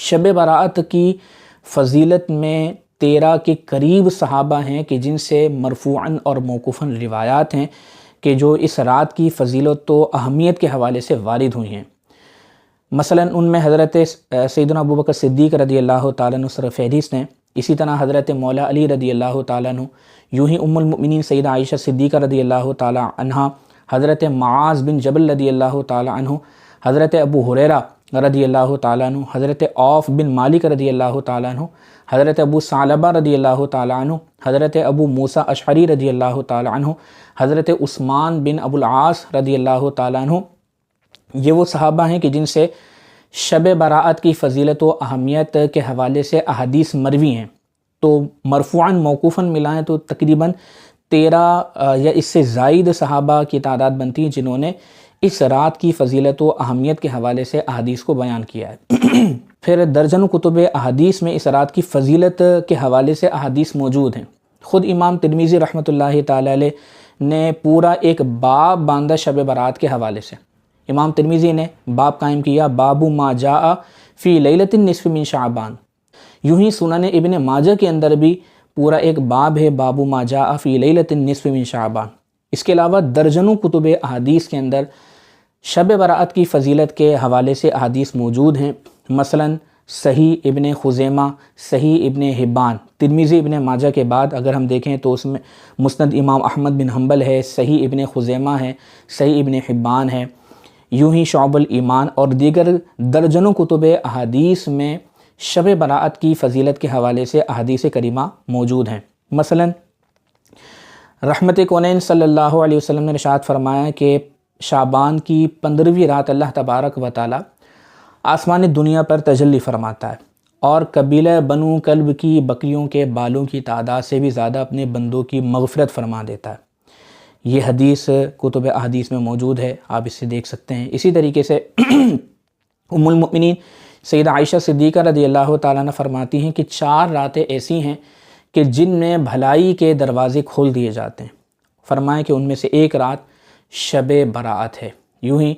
شب برات کی فضیلت میں 13 کے قریب صحابہ ہیں کہ جن سے مرفوعاً اور موقوفاً روایات ہیں کہ جو اس رات کی فضیلت و اہمیت کے حوالے سے وارد ہوئی ہیں۔ مثلا ان میں حضرت سیدنا ابوبکر صدیق رضی اللہ تعالیٰ عنہ سر فہرست ہیں، اسی طرح حضرت مولا علی رضی اللہ تعالیٰ عنہ، یوں ہی ام المؤمنین سیدہ عائشہ صدیقہ رضی اللہ تعالیٰ عنہا، حضرت معاذ بن جبل رضی اللہ تعالیٰ عنہ، حضرت ابو ہریرہ رضی اللہ تعالیٰ عنہ، حضرت عوف بن مالک رضی اللہ تعالیٰ عنہ، حضرت ابو ثعلبہ رضی اللہ تعالیٰ عنہ، حضرت ابو موسیٰ اشعری رضی اللہ تعالیٰ عنہ، حضرت عثمان بن ابو العاص رضی اللہ تعالیٰ عنہ۔ یہ وہ صحابہ ہیں کہ جن سے شب برات کی فضیلت و اہمیت کے حوالے سے احادیث مروی ہیں، تو مرفوعاً موقوفاً ملائیں تو تقریباً 13 یا اس سے زائد صحابہ کی تعداد بنتی ہے جنہوں نے اس رات کی فضیلت و اہمیت کے حوالے سے احادیث کو بیان کیا ہے۔ پھر درجنوں کتب احادیث میں اس رات کی فضیلت کے حوالے سے احادیث موجود ہیں۔ خود امام ترمذی رحمۃ اللہ تعالی علیہ نے پورا ایک باب باندھا شب برات کے حوالے سے۔ امام ترمذی نے باب قائم کیا، باب ما جاء فی لیلۃ النصف من شعبان۔ یوں ہی سنن ابن ماجہ کے اندر بھی پورا ایک باب ہے، باب ما جاء فی لیلۃ النصف من شعبان۔ اس کے علاوہ درجنوں کتب احادیث کے اندر شب برات کی فضیلت کے حوالے سے احادیث موجود ہیں، مثلا صحیح ابن خزیمہ، صحیح ابن حبان، ترمذی ابن ماجہ کے بعد اگر ہم دیکھیں تو اس میں مسند امام احمد بن حنبل ہے، صحیح ابن خزیمہ ہے، صحیح ابن حبان ہے، یوں ہی شعب الایمان اور دیگر درجنوں کتب احادیث میں شب برات کی فضیلت کے حوالے سے احادیث کریمہ موجود ہیں۔ مثلا رحمت کونین صلی اللہ علیہ وسلم نے ارشاد فرمایا کہ شعبان کی 15ویں رات اللہ تبارک و تعالی آسمان دنیا پر تجلی فرماتا ہے اور قبیلہ بنو کلب کی بکریوں کے بالوں کی تعداد سے بھی زیادہ اپنے بندوں کی مغفرت فرما دیتا ہے۔ یہ حدیث کتب احادیث میں موجود ہے، آپ اس سے دیکھ سکتے ہیں۔ اسی طریقے سے ام المؤمنین سیدہ عائشہ صدیقہ رضی اللہ تعالیٰ عنہ فرماتی ہیں کہ 4 راتیں ایسی ہیں کہ جن میں بھلائی کے دروازے کھول دیے جاتے ہیں۔ فرمائیں کہ ان میں سے ایک رات شب برات ہے۔ یوں ہی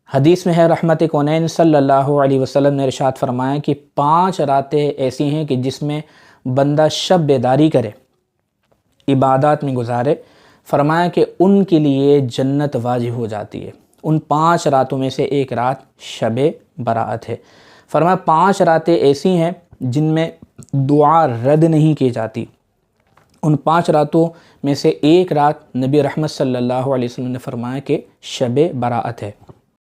حدیث میں ہے، رحمت کونین صلی اللہ علیہ وسلم نے ارشاد فرمایا کہ 5 راتیں ایسی ہیں کہ جس میں بندہ شب بیداری کرے، عبادات میں گزارے، فرمایا کہ ان کے لیے جنت واجب ہو جاتی ہے۔ ان 5 راتوں میں سے ایک رات شب برات ہے۔ فرمایا 5 راتیں ایسی ہیں جن میں دعا رد نہیں کی جاتی۔ ان 5 راتوں میں سے ایک رات نبی رحمت صلی اللہ علیہ وسلم نے فرمایا کہ شب برات ہے۔